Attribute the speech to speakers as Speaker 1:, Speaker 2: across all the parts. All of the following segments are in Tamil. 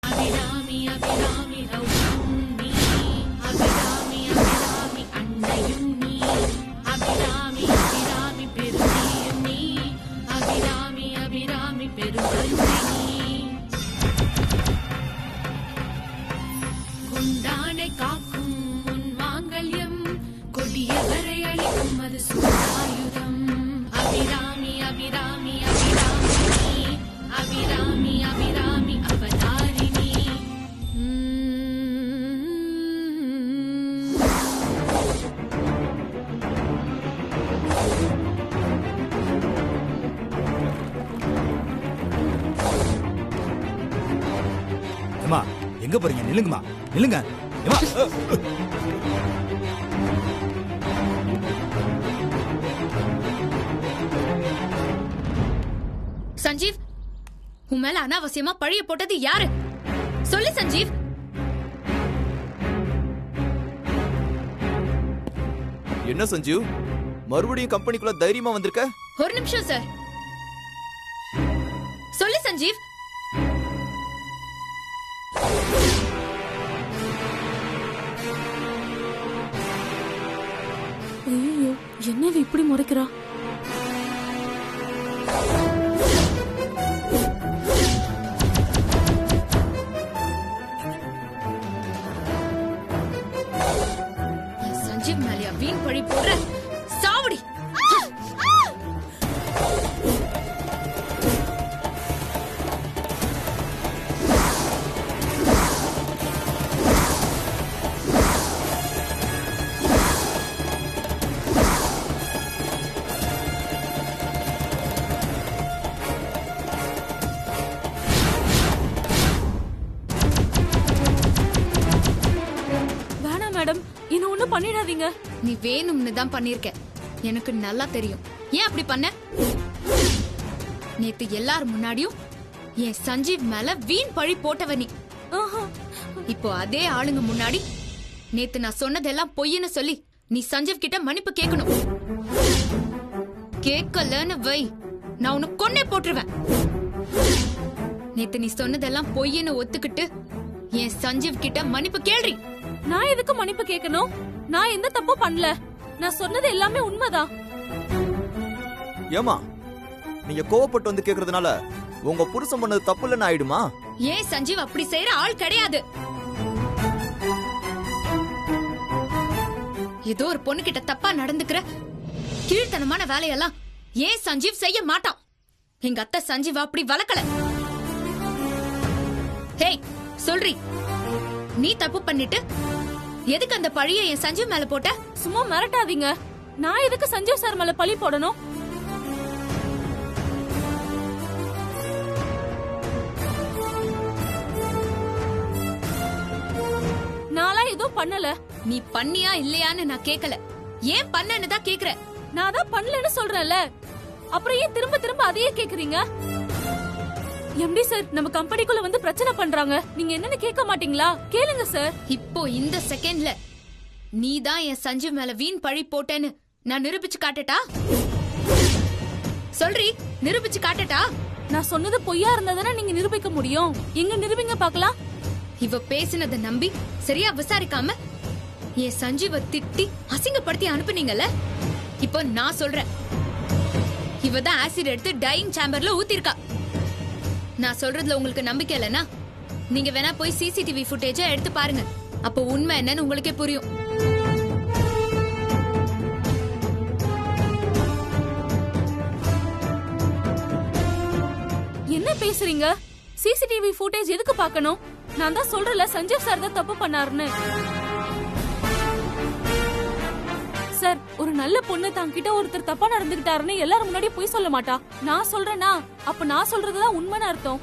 Speaker 1: அபிராமி அபிராமி ரவுஷம் நீ, அபிராமி அபிராமி அன்னையும் நீ, அபிராமி அபிராமி பெருமையும் நீ, அபிராமி அபிராமி பெருங்கருணை நீ. குண்டானை காக்கும் உன் மாங்கல்யம், கொடியவரை அழிக்கும் அது சூடாயுதம். அபிராமி அபிராமி அபிராமி நீ, அபிராமி அபிராமி அவதாரிணி.
Speaker 2: ஏமா எங்க போறீங்க? நில்லுங்கம்மா, நில்லுங்க. ஏமா
Speaker 1: சஞ்சீவ், உன் மேல அனாவசியமா பழிய போட்டது யாரு? சொல்லு சஞ்சீவ்.
Speaker 3: என்ன சஞ்சீவ், மறுபடியும் கம்பெனிக்குள்ள தைரியமா வந்திருக்க?
Speaker 1: ஒரு நிமிஷம் சார். சொல்லு சஞ்சீவ்.
Speaker 4: ஐயோ, என்னது இப்படி முறைக்கிறா?
Speaker 1: சஞ்சீவ் மேலியா வீண் பழி போடுற? சாவடி.
Speaker 4: வேணாம் மேடம், இன்னும் ஒண்ணும் பண்ணிடாதீங்க.
Speaker 1: நீ வேணும்னு தான் பண்ணிருக்க, எனக்கு நல்லா தெரியும். ஏன் அப்படி பண்ண? நேத்து எல்லார் முன்னாடியும் என் சஞ்சீவ் மேல வீண் பழி போட்டவ நீ.
Speaker 4: ஆஹா.
Speaker 1: இப்போ அதே ஆளுங்க முன்னாடி நேத்து நான் சொன்னதெல்லாம் பொய்ன்னு சொல்லி நீ சஞ்சீவ் கிட்ட மன்னிப்பு கேட்கணும். கேட்கலன்னு வை, நான் உன்னை கொன்னே போட்டுருவேன். நேத்து நீ சொன்னதெல்லாம் பொய்ன்னு ஒத்துக்கிட்டு என் சஞ்சீவ் கிட்ட மன்னிப்பு கேள்றி.
Speaker 4: நான் எதுக்கு மன்னிப்பு கேட்கணும்? நான் எந்த தப்பும் பண்ணல. நான் சொன்னது எல்லாமே உண்மைதான்.
Speaker 3: ஏமா நீங்க கோவப்பட்டு வந்து கேக்குறதுனால உங்க புருஷன் பண்ணது தப்பு இல்லைன்னு ஆயிடுமா?
Speaker 1: ஏன் சஞ்சீவ் அப்படி செய்யற ஆள் கிடையாது. ஏதோ ஒரு பொண்ணு கிட்ட தப்பா நடந்துக்கிற கீழ்த்தனமான வேலையெல்லாம் ஏன் சஞ்சீவ் செய்ய மாட்டான். எங்க அத்தை சஞ்சீவ் அப்படி வளர்க்கல. ஹேய் சொல்றி, நீ தப்பு பண்ணிட்டு எதுக்கு அந்த பழிய என் சஞ்சீவ் மேல போட்ட?
Speaker 4: சும்மா மிரட்டாதீங்க. நான் எதுக்கு சஞ்சீவ் சார் மேல பழி போடணும்? நான்லாம் எதுவும் பண்ணல.
Speaker 1: நீ பண்ணியா இல்லையான்னு நான் கேக்கல, ஏன் பண்ணன்னு தான் கேக்குற.
Speaker 4: நான் தான் பண்ணலன்னு சொல்றேன்ல, அப்புறம் ஏன் திரும்ப திரும்ப அதையே கேக்குறீங்க? எம்டி சார் நம்ம கம்பெனிக்குள்ள வந்து பிரச்சனை பண்றாங்க, நீங்க என்னன்னு கேட்க மாட்டீங்களா? கேளுங்க சார்.
Speaker 1: இப்போ இந்த செகண்ட்ல நீ தான் என் சஞ்சீவ் மேல வீண் பழி போட்டேன்னு நான் நிரூபிச்சு காட்டட்டா? சொல்றி, நிரூபிச்சு காட்டட்டா?
Speaker 4: நான் சொன்னது பொய்யா இருந்தாதானே நீங்க நிரூபிக்க முடியும். எங்க நிரூபிங்க பாக்கலாம்.
Speaker 1: இவ பேசினதை நம்பி சரியா விசாரிக்காம என் சஞ்சீவ திட்டி அசிங்கப்படுத்தி அனுப்புனீங்கல்ல. இப்போ நான் சொல்றேன், இவ தான் ஆசிட் எடுத்து டையிங் சேம்பர்ல ஊத்திருக்கா. நான் சொல்றதுல உங்களுக்கு நம்பிக்கை இல்லைன்னா நீங்க வேணா போய் சிசிடிவி ஃபுட்டேஜ எடுத்து பாருங்க. அப்போ உண்மை என்னன்னு உங்களுக்கே புரியும்.
Speaker 4: என்ன பேசுறீங்க? சிசிடிவி ஃபுட்டேஜ் எதுக்கு பார்க்கணும்? நான் தான் சொல்றல சஞ்சீவ் சார் தான் தப்பு பண்ணாருன்னு. சார், ஒரு நல்ல பொண்ணு தங்கிட்ட ஒருத்தர் தப்பா நடந்துகிட்டாருன்னு எல்லாரும் முன்னாடி போய் சொல்ல மாட்டா. நான் சொல்றேனா, அப்ப நான் சொல்றதுதான் உண்மைன்னு அர்த்தம்.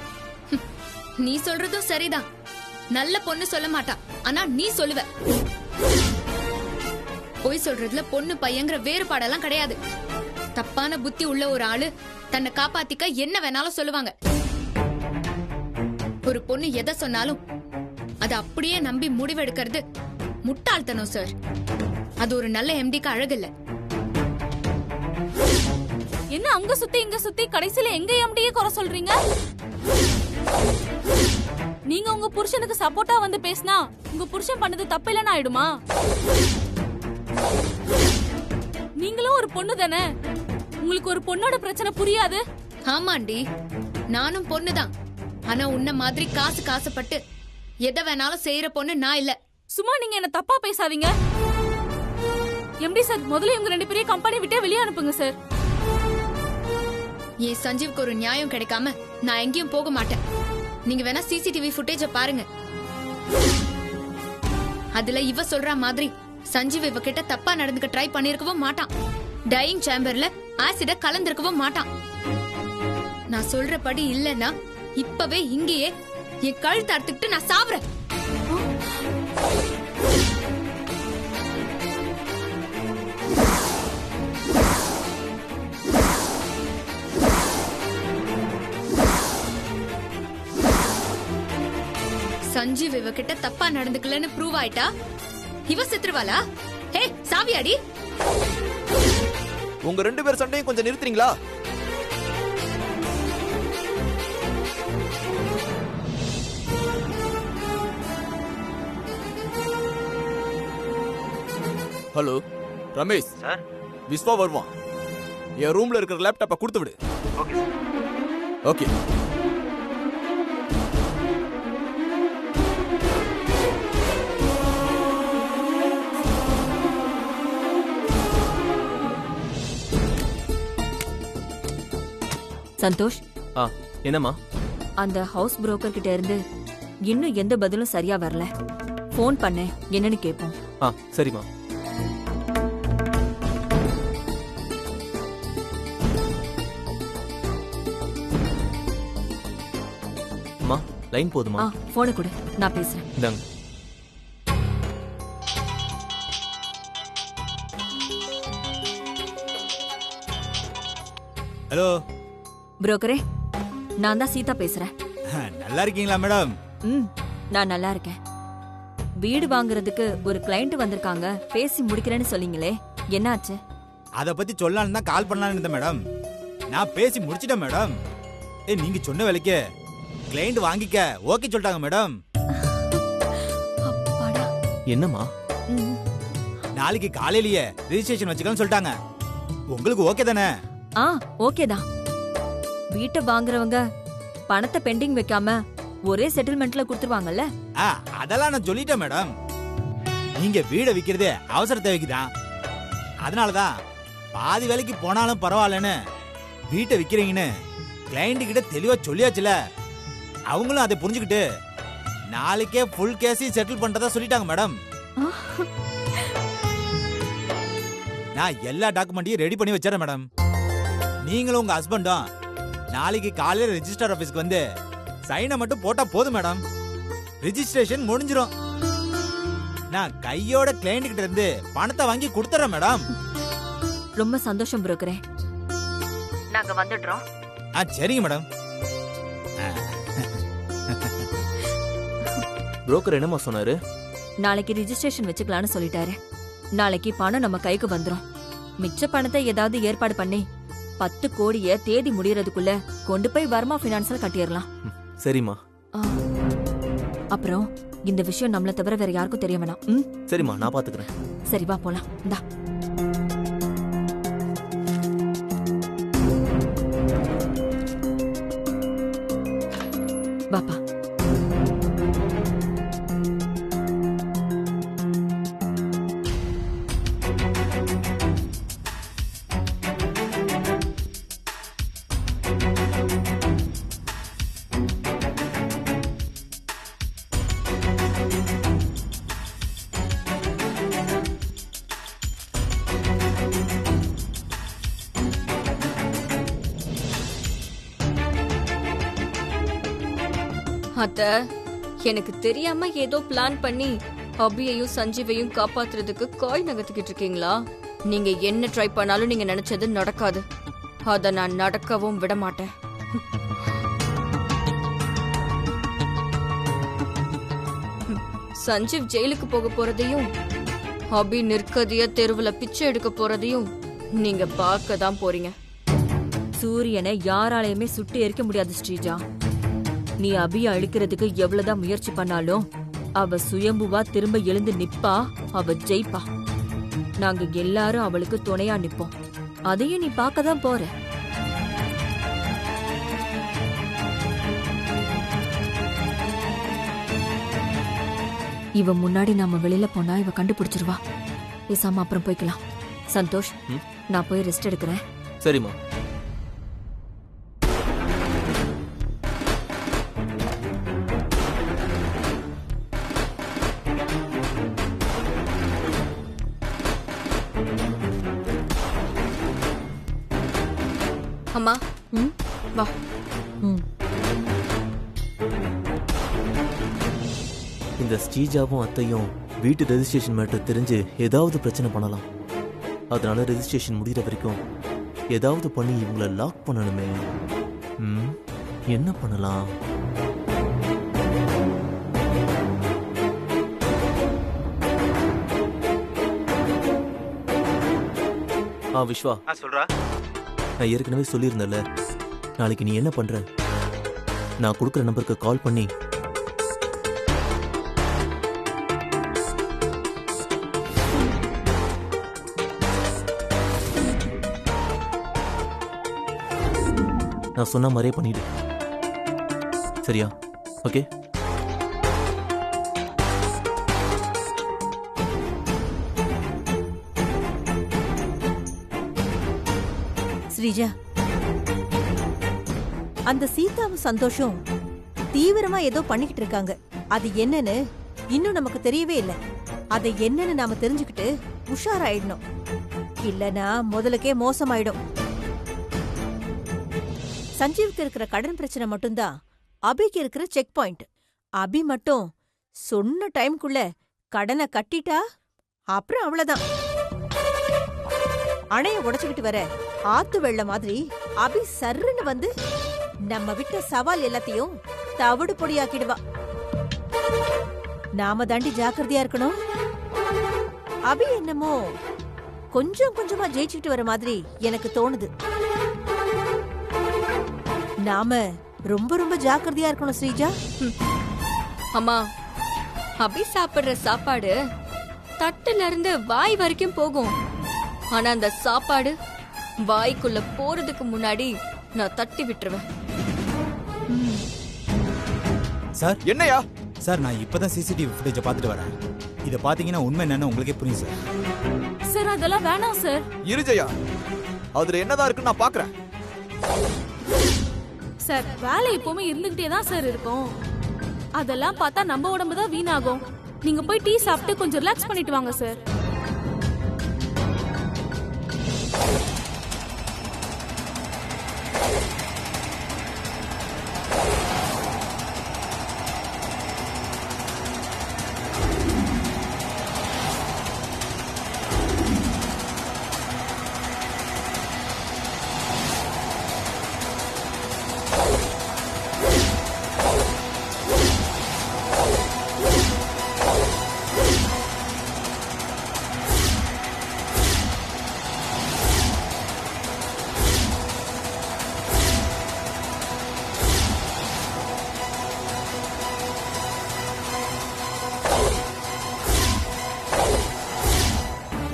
Speaker 1: நீ சொல்றதும் சரிதான். நல்ல பொண்ணு சொல்ல மாட்டா, ஆனா நீ சொல்லுவ. பொய் சொல்றதுல பொண்ணு பையங்கிற வேறுபாடெல்லாம் கிடையாது. தப்பான புத்தி உள்ள ஒரு ஆளு தன்னை காப்பாத்திக்க என்ன வேணாலும் சொல்லுவாங்க. ஒரு பொண்ணு எதை சொன்னாலும் அதை அப்படியே நம்பி முடிவெடுக்கிறது முட்டாள்தனம் சார். அது ஒரு நல்ல எம்டிக்கு அழகில்ல.
Speaker 4: என்ன அங்க சுத்தி இங்க சுத்தி கடைசியில எங்க எம்டியே குறை சொல்றீங்க? நீங்க உங்க புருஷனுக்கு சப்போர்ட்டா வந்து பேசினா உங்க புருஷன் பண்ணது தப்பு இல்லைன்னு ஆயிடுமா? நீங்களும் ஒரு பொண்ணு தானே, உங்களுக்கு ஒரு பொண்ணோட பிரச்சனை புரியாது?
Speaker 1: ஆமாண்டி, நானும் பொண்ணுதான். ஆனா உன்ன மாதிரி காசு காசுப்பட்டு எதை வேணாலும் செய்யற பொண்ணு நான் இல்ல.
Speaker 4: சும்மா நீங்க என்ன தப்பா பேசாதீங்க. எம்டி சார், முதல்ல இவங்க 2 பேரையும் கம்பெனி விட்டே வெளியே அனுப்புங்க சார்.
Speaker 1: என் சஞ்சீவுக்கு ஒரு நியாயம் கிடைக்காம நான் எங்கேயும் போக மாட்டேன். நீங்க வேணா சிசிடிவி ஃபுட்டேஜ பாருங்க. அதுல இவ சொல்ற மாதிரி சஞ்சீவ் இவ கிட்ட தப்பா நடந்துக்க ட்ரை பண்ணிருக்கவும் மாட்டான். டையிங் சேம்பர்ல ஆசிட கலந்திருக்கவும் மாட்டான். நான் சொல்றபடி இல்லன்னா இப்பவே இங்கேயே என் கழுத்து அறுத்துக்கிட்டு நான் சாவுறேன். சஞ்சீவ் இவ கிட்ட தப்பா நடந்துக்கலன்னு ப்ரூவ் ஆயிட்டா இவ செத்துருவாளா? ஹே சாவியாடி,
Speaker 3: உங்க 2 பேர் சண்டையும் கொஞ்சம் நிறுத்துறீங்களா? Hello Ramesh
Speaker 5: sir.
Speaker 3: விஸ்வா வருவான். என் ரூம்ல இருக்கிற லேப்டாப்பை கொடுத்து விடு.
Speaker 5: Okay sir.
Speaker 3: ஓகே.
Speaker 6: சந்தோஷ்,
Speaker 5: என்னம்மா?
Speaker 6: அந்த ஹவுஸ் புரோக்கர் கிட்ட இருந்து இன்னும் எந்த பதிலும் சரியா வரல. ஃபோன் பண்ணேன், என்னன்னு கேட்போம்.
Speaker 5: சரிம்மா. அம்மா லைன் போதுமா?
Speaker 6: போனை கொடு, நான் பேசுறேன்.
Speaker 5: இந்தாங்க.
Speaker 2: ஹலோ
Speaker 6: புரோக்கரே, நான் தான் சீதா பேசுறேன்.
Speaker 2: நல்லா இருக்கீங்களா மேடம்?
Speaker 6: நான் நல்லா இருக்கேன். வீடு வாங்குறதுக்கு ஒரு கிளையண்ட் வந்திருக்காங்க, பேசி முடிக்கிறேன்னு சொன்னீங்களே, என்னாச்சு?
Speaker 2: அத பத்தி சொல்லலாம்னு தான் கால் பண்ணலாம்னு இருந்தேன் மேடம். நான் பேசி முடிச்சிட்டேன் மேடம். நீங்க சொன்ன வேலைக்கு கிளையண்ட் வாங்கிக்க ஓகே சொல்லிட்டாங்க மேடம்.
Speaker 6: அப்பாடா.
Speaker 5: என்னம்மா?
Speaker 2: நாளைக்கு காலையிலேயே ரெஜிஸ்ட்ரேஷன் வச்சுக்கலாம்னு சொல்லிட்டாங்க. உங்களுக்கு ஓகே தானே?
Speaker 6: ஓகே தான். வீட்டை வாங்குறவங்க பணத்தை பெண்டிங் வைக்காம ஒரே செட்டில்மெண்ட்ல கொடுத்துருவாங்கல்ல?
Speaker 2: அதெல்லாம் நான் சொல்லிட்டேன் மேடம். நீங்க வீடை விக்கிறதே அவசர தேவைக்கு தான். அதனாலதான் பாதி வேலைக்கு போனாலும் பரவாயில்லன்னு வீட்டை விக்கிறீங்கன்னு கிளைண்ட் கிட்ட தெளிவா சொல்லியாச்சுல. அவங்களும் அதை புரிஞ்சுக்கிட்டு நாளைக்கே ஃபுல் கேஸையும் செட்டில் பண்றதா சொல்லிட்டாங்க மேடம். நான் எல்லா டாக்குமெண்ட்டையும் ரெடி பண்ணி வச்சிடறேன் மேடம். நீங்களும் உங்க ஹஸ்பண்டும் நாளைக்கு காலையில ரெஜிஸ்டர் ஆபீஸ்க்கு வந்து சைனை மட்டும் போட்டா போதும் மேடம். ரெஜிஸ்ட்ரேஷன் முடிஞ்சிரும். நான் கையோட கிளையண்ட் கிட்ட இருந்து பணத்தை வாங்கி கொடுத்துறேன் மேடம்.
Speaker 6: ரொம்ப சந்தோஷம் புரோக்கரே. நாங்க வந்துடுறோம்.
Speaker 2: சரிங்க மேடம்.
Speaker 5: புரோக்கர் என்னம்மா சொன்னாரு?
Speaker 6: நாளைக்கு ரெஜிஸ்ட்ரேஷன் வச்சுக்கலாம்னு சொல்லிட்டாரு. நாளைக்கு பணம் நம்ம கைக்கு வந்துரும். மிச்ச பணத்தை ஏதாவது ஏற்பாடு பண்ணி 10 கோடிய தேதி முடியறதுக்குள்ள கொண்டு போய் வர்மா பினான்ஸ்ல கட்டிடலாம்.
Speaker 5: சரிம்மா.
Speaker 6: அப்புறம் இந்த விஷயம் நம்மள தவிர வேற யாருக்கும் தெரிய வேணாம்.
Speaker 5: சரிம்மா, நான் பாத்துக்கிறேன்.
Speaker 6: சரி வா போலாம். இந்தா. பாப்பா.
Speaker 7: அத்த, எனக்கு தெரியாம ஏதோ பிளான் பண்ணி அபியையும் சஞ்சீவையும் காப்பாத்துறதுக்கு காய் நகர்த்திக்கிட்டு இருக்கீங்களா? நீங்க என்ன ட்ரை பண்ணாலும் நீங்க நினைச்சது நடக்காது. அத நான் நடக்கவும் விட மாட்டேன். சஞ்சீவ் ஜெயிலுக்கு போக போறதையும் அபி நிற்கதிய தெருவுல பிச்சை எடுக்க போறதையும் நீங்க பார்க்க தான் போறீங்க.
Speaker 6: சூரியனை யாராலையுமே சுட்டு எரிக்க முடியாது ஸ்ரீஜா. நீ அபிய அழிக்கிறதுக்கு எவ்வளவுதான் முயற்சி பண்ணாலும் அவ சுயம்புவா திரும்ப எழுந்து நிப்பா, அவ ஜெயிப்பா. நாங்க எல்லாரும் அவளுக்கு துணையா நிப்போம். அதையும் நீ பார்க்கதான் போற. இவ முன்னாடி நாம வெளியில போனா இவ கண்டுபிடிச்சிருவா. பேசாம அப்புறம் போய்க்கலாம். சந்தோஷ், நான் போய் ரெஸ்ட் எடுக்கிறேன்.
Speaker 5: சரிம்மா.
Speaker 7: அம்மா வா.
Speaker 5: இந்த ஸ்ரீஜாவும் அத்தையும் வீட்டு ரெஜிஸ்ட்ரேஷன் மேட்டர் தெரிஞ்சு ஏதாவது பிரச்சனை பண்ணலாம். அதனால ரெஜிஸ்ட்ரேஷன் முடிகிற வரைக்கும் ஏதாவது பண்ணி இவங்கள லாக் பண்ணணுமே. என்ன பண்ணலாம்? விஸ்வா,
Speaker 2: சொல்றா.
Speaker 5: நான் ஏற்கனவே சொல்லியிருந்தேன்ல, நாளைக்கு நீ என்ன பண்ற, நான் கொடுக்குற நம்பருக்கு கால் பண்ணி நான் சொன்ன மாதிரியே பண்ணிடு. சரியா? ஓகே.
Speaker 8: ஸ்ரீஜா, அந்த சீதாவும் சந்தோஷம் தீவிரமா ஏதோ பண்ணிக்கிட்டு இருக்காங்க. அது என்னன்னு இன்னும் நமக்கு தெரியவே இல்லை. அதை என்னன்னு நாம தெரிஞ்சுக்கிட்டு உஷாராயிடணும். இல்லனா முதலுக்கே மோசமாயிடும். சஞ்சீவுக்கு இருக்கிற கடன் பிரச்சனை மட்டும்தான் அபிக்கு இருக்கிற செக் பாயிண்ட். அபி மட்டும் சொன்ன டைம்குள்ள கடனை கட்டிட்டா அப்புறம் அவ்வளவுதான். அணைய உடைச்சுக்கிட்டு வர ஆத்து வெள்ள மாதிரி அபி சர்ன்னு வந்து நம்ம விட்ட சவால் எல்லாத்தையும் தவிடு பொடியாக்கிடுவா. நாம தாண்டி ஜாக்கிரதையா இருக்கணும். அபி என்னமோ கொஞ்சம் கொஞ்சமா ஜெயிச்சுக்கிட்டு வர மாதிரி எனக்கு தோணுது. நாம ரொம்ப ரொம்ப ஜாக்கிரதையா இருக்கணும் ஸ்ரீஜா.
Speaker 7: அம்மா, அபி சாப்பிடுற சாப்பாடு தட்டுல இருந்து வாய் வரைக்கும் போகும். ஆனா அந்த சாப்பாடு வாய்க்குள்ள போறதுக்கு முன்னாடி நான் தட்டி விட்டுருவேன்.
Speaker 2: சார்,
Speaker 3: என்னையா?
Speaker 2: சார், நான் இப்பதான் சிசிடிவி ஃபுட்டேஜை பார்த்துட்டு வரேன். இதை பாத்தீங்கன்னா உண்மை என்னன்னு உங்களுக்கே புரியும் சார்.
Speaker 4: சார் அதெல்லாம் வேணாம் சார்.
Speaker 3: இருஜயா, அதுல என்னதான் இருக்குன்னு நான் பாக்குறேன்.
Speaker 4: சார் வேலை எப்பவுமே இருந்துகிட்டே தான் சார் இருக்கும். அதெல்லாம் பார்த்தா நம்ம உடம்பு தான் வீணாகும். நீங்க போய் டீ சாப்பிட்டு கொஞ்சம் ரிலாக்ஸ் பண்ணிட்டு வாங்க சார்.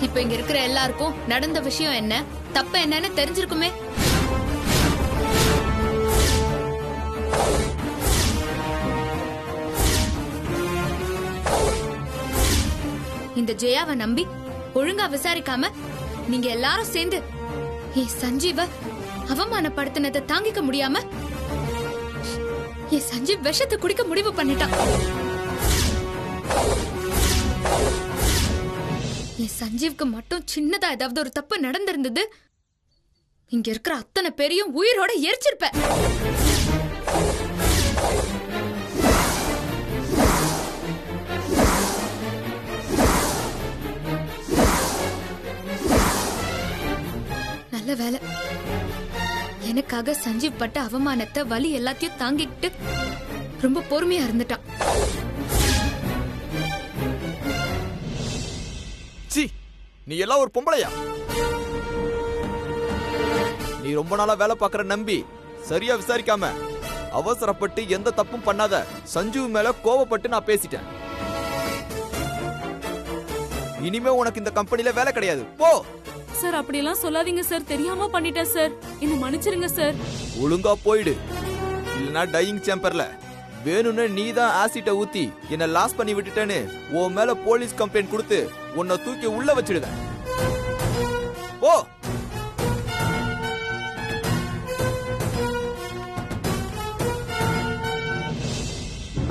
Speaker 1: இப்ப இங்க இருக்கிற எல்லாருக்கும் நடந்த விஷயம் என்ன, தப்பு என்னன்னு தெரிஞ்சிருக்குமே. இந்த ஜெயாவை நம்பி ஒழுங்கா விசாரிக்காம நீங்க எல்லாரும் சேர்ந்து என் சஞ்சீவ அவமானப்படுத்தினதை தாங்கிக்க முடியாம என் சஞ்சீவ் விஷத்தை குடிக்க முடிவு பண்ணிட்டான். என் சஞ்சீவ்க்கு மட்டும் சின்னதா ஏதாவது ஒரு தப்பு நடந்திருந்தது, இங்க இருக்கிற அத்தனை பேரையும் உயிரோட எரிச்சிருப்ப. நல்ல வேலை, எனக்காக சஞ்சீவ் பட்ட அவமானத்தை வலி எல்லாத்தையும் தாங்கிக்கிட்டு ரொம்ப பொறுமையா இருந்துட்டான்.
Speaker 3: நீ எல்லாம் ஒரு பொம்பளையா? நீ ரொம்ப நாளா வேலை பாக்குற நம்பி சரியா விசாரிக்காம அவசரப்பட்டு எந்த தப்பும் பண்ணாத. சஞ்சு மேல கோவப்பட்டு நான் பேசிட்டேன். இனிமே உனக்கு இந்த கம்பெனில வேலை கிடையாது, போ.
Speaker 4: சார் அப்படியெல்லாம் சொல்லாதீங்க சார், தெரியாம பண்ணிட்டேன் சார், என்ன மன்னிச்சிருங்க சார்.
Speaker 3: ஒழுங்கா போயிடு, இல்லனா டையிங் சேம்பர்ல வேணும்னு நீ தான் ஆசிட்ட ஊத்தி என்ன லாஸ் பண்ணி விட்டுட்டேன்னு உன் மேல போலீஸ் கம்ப்ளைண்ட் கொடுத்து உன்னை தூக்கி உள்ள வச்சிடுவேன். போ.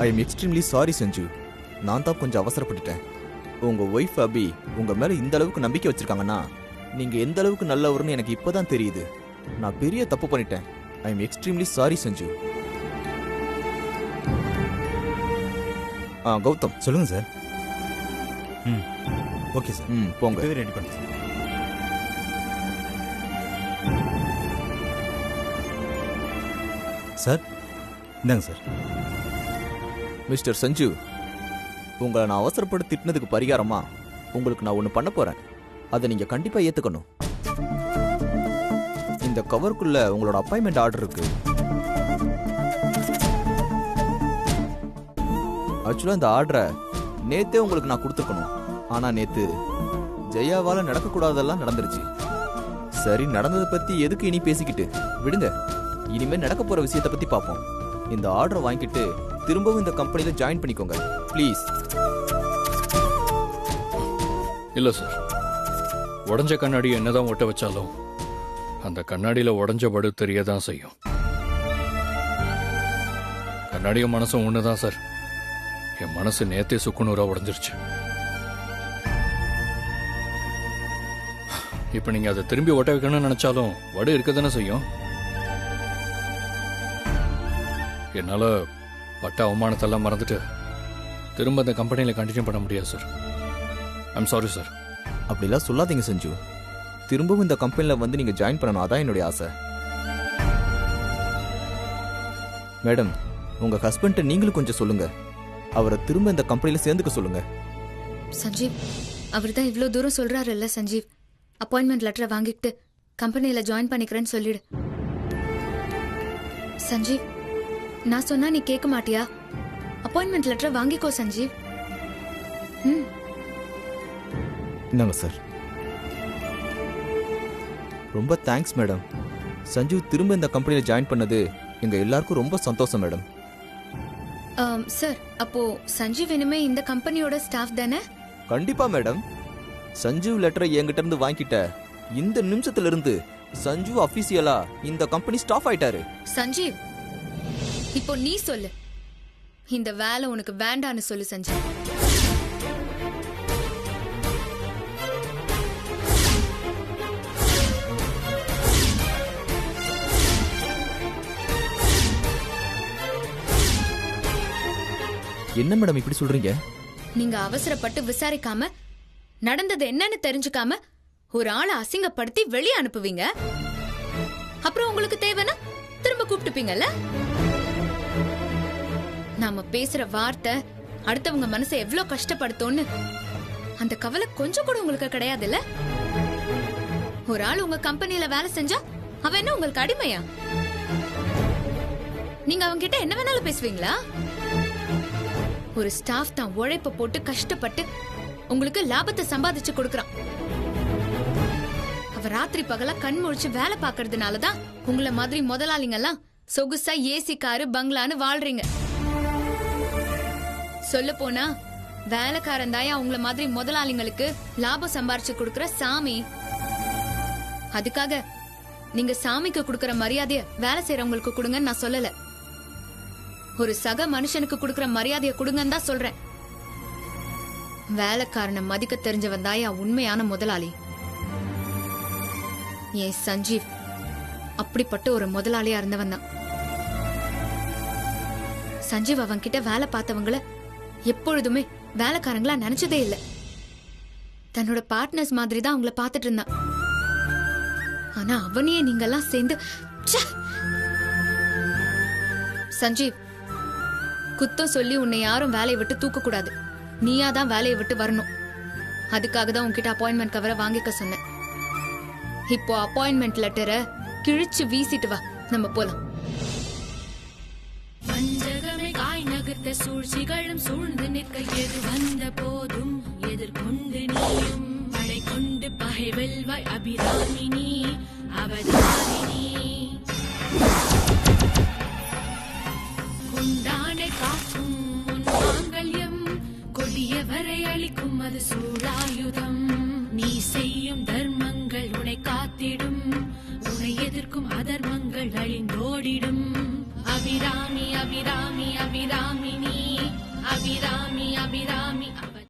Speaker 3: ஐ எம் எக்ஸ்ட்ரீம்லி சாரி சஞ்சு. நான் தான் கொஞ்சம் அவசரப்பட்டுட்டேன். உங்க ஒய்ஃப் அபி உங்க மேல இந்த அளவுக்கு நம்பிக்கை வச்சிருக்காங்கன்னா நீங்க எந்த அளவுக்கு நல்லவர்னு எனக்கு இப்பதான் தெரியுது. நான் பெரிய தப்பு பண்ணிட்டேன். I am extremely sorry Sanju. Gautham
Speaker 2: சொல்லுங்க சார். Okay sir.
Speaker 3: போங்க.
Speaker 2: ரெடி பண்ணுங்க சார். இந்தாங்க சார்.
Speaker 3: மிஸ்டர் சஞ்சு, உங்களை நான் அவசரப்பட்டு திட்டினதுக்கு பரிகாரமா உங்களுக்கு நான் ஒன்று பண்ண போறேன். அதை நீங்க கண்டிப்பா ஏத்துக்கணும். இந்த கவருக்குள்ள உங்களோட அப்பாயின்மெண்ட் ஆர்டர் இருக்கு. ஆக்சுவலா இந்த ஆர்டரை நேத்தே உங்களுக்கு நான் கொடுத்துருக்கணும். ஆனா நேத்து ஜெயாவால நடக்கக்கூடாதெல்லாம் நடந்துருச்சு. சரி, நடந்ததை பத்தி எதுக்கு இனி பேசிக்கிட்டு விடுங்க. இனிமே நடக்க போற விஷயத்தை பத்தி பார்ப்போம். இந்த ஆர்டரை வாங்கிட்டு திரும்பவும் இந்த கம்பெனில ஜாயின் பண்ணிக்கோங்க ப்ளீஸ்.
Speaker 9: இல்ல சார், உடஞ்ச கண்ணாடி என்னதான் ஒட்ட வச்சாலும் அந்த கண்ணாடியில உடஞ்ச படு தெரியதான் செய்யும். கண்ணாடியும் மனசும் ஒண்ணுதான் சார். என் மனசு நேத்தே சுக்குநூறா உடஞ்சிருச்சு. இப்ப நீங்க அதை திரும்பி ஒட்ட வைக்கணும்னு நினைச்சாலும் வடு இருக்கதானே செய்யும். என்னால பட்ட அவமானத்தெல்லாம் மறந்துட்டு திரும்ப அந்த கம்பெனியில கண்டினியூ பண்ண முடியாது சார். I'm sorry sir.
Speaker 3: அப்படிலாம் சொல்லாதீங்க சஞ்சு. திரும்பவும் இந்த கம்பெனில வந்து நீங்க ஜாயின் பண்ணணும், அதான் என்னுடைய ஆசை. மேடம், உங்க ஹஸ்பண்ட நீங்களும் கொஞ்சம் சொல்லுங்க. அவரை திரும்ப இந்த கம்பெனில சேர்ந்துக்க சொல்லுங்க.
Speaker 1: சஞ்சீவ், அவர் தான் இவ்வளவு தூரம் சொல்றாருல்ல சஞ்சீவ், அப்பாயின்மெண்ட் லெட்டரை வாங்கிட்டு கம்பெனியில ஜாயின் பண்ணிக்கிறேன்னு சொல்லிடு. சஞ்சீவ், நான் சொன்னா நீ கேட்க மாட்டியா? அப்பாயின்மெண்ட் லெட்டரை வாங்கிக்கோ சஞ்சீவ்.
Speaker 3: என்னங்க சார்? ரொம்ப தேங்க்ஸ் மேடம். சஞ்சு திரும்ப இந்த கம்பெனியில ஜாயின் பண்ணது எங்க எல்லாருக்கும் ரொம்ப சந்தோஷம் மேடம்.
Speaker 1: சார், அப்போ சஞ்சீவ் இனிமே இந்த கம்பெனியோட ஸ்டாஃப் தானே?
Speaker 3: கண்டிப்பா மேடம். சஞ்சீவ் லெட்டரை என்கிட்ட இருந்து வாங்கிட்ட இந்த நிமிஷத்துல இருந்து சஞ்சு அபிஷியலா இந்த கம்பெனி ஸ்டாஃப் ஆயிட்டாரு.
Speaker 1: சஞ்சீவ், இப்போ நீ சொல்லு, இந்த வேலை உனக்கு வேண்டான்னு சொல்லு சஞ்சீவ்.
Speaker 3: என்ன மேடம் இப்படி சொல்றீங்க?
Speaker 1: நீங்க அவசரப்பட்டு விசாரிக்காம நடந்தது என்னன்னு தெரிஞ்சுக்காம ஒரு ஆளை அசிங்கப்படுத்தி வெளியே அனுப்புவீங்க. அப்புறம் உங்களுக்கு தேவைன்னா திரும்ப கூப்பிட்டுப்பீங்கல்ல. நாம பேசுற வார்த்தை அடுத்தவங்க மனசை எவ்வளவு கஷ்டப்படுத்தோன்னு அந்த கவலை கொஞ்சம் கூட உங்களுக்கு கிடையாதுல்ல. ஒரு ஆள் உங்க கம்பெனியில வேலை செஞ்சா அவன் என்ன உங்களுக்கு அடிமையா? நீங்க அவங்க கிட்ட என்ன வேணாலும் பேசுவீங்களா? ஒரு ஸ்டாஃப் தான் உழைப்ப போட்டு கஷ்டப்பட்டு உங்களுக்கு லாபத்தை சம்பாதிச்சு கொடுக்கறான். அவ ராத்திரி பகலா கண் முழிச்சு வேலை பாக்குறதுனாலதான் உங்களை மாதிரி முதலாளிங்க எல்லாம் சொகுசா ஏசி காரு பங்களான்னு வாழ்றீங்க. சொல்ல போனா வேலைக்காரன் தாயா உங்களை மாதிரி முதலாளிங்களுக்கு லாபம் சம்பாரிச்சு கொடுக்கற சாமி. அதுக்காக நீங்க சாமிக்கு கொடுக்கற மரியாதைய வேலை செய்யறவங்களுக்கு கொடுங்கன்னு நான் சொல்லல. ஒரு சக மனுஷனுக்கு கொடுக்கற மரியாதைய கொடுங்கன்னு தான் சொல்றேன். வேலைக்காரனை மதிக்க தெரிஞ்சவன் தாயா உண்மையான முதலாளி. ஏன் சஞ்சீவ் அப்படிப்பட்ட ஒரு முதலாளியா இருந்தவன் தான். சஞ்சீவ் அவன் கிட்ட வேலை பார்த்தவங்கள எப்பொழுதுமே வேலைக்காரங்களா நினைச்சதே இல்லை. தன்னோட பார்ட்னர்ஸ் மாதிரி தான் அவங்கள பார்த்துட்டு இருந்தான். ஆனா அவனையே நீங்கெல்லாம் சேர்ந்து சஞ்சீவ், குத்தம் சொல்லி உன்னை யாரும் வேலையை விட்டு தூக்க கூடாது. நீயா தான் வேலையை விட்டு வரணும். அதுக்காக தான் உன்கிட்ட அப்பாயின்மெண்ட் கவரை வாங்கிக்க சொன்னேன். இப்போ அப்பாயின்மெண்ட் லெட்டரை கிழிச்சு வீசிட்டு வா, நம்ம போலாம்.
Speaker 10: அனைத்த சூழ்ச்சிகளும் சூழ்ந்து நிற்க எது வந்த போதும் எதிர்கொண்டு நீயும் படை கொண்டு பகை வெல்வாய் அபிராமினி அவதாரிணி. கொண்டானை காக்கும் உன் மாங்கல்யம் கொடியவரை அளிக்கும் அது சூழாயுதம். நீ செய்யும் தர்மங்கள் உன்னை காத்திடும், உன்னை எதிர்க்கும் அதர்மங்கள் அழிந்தோடிடும். அபிராமி அபிராமி அபிராமினி அபிராமி அபிராமி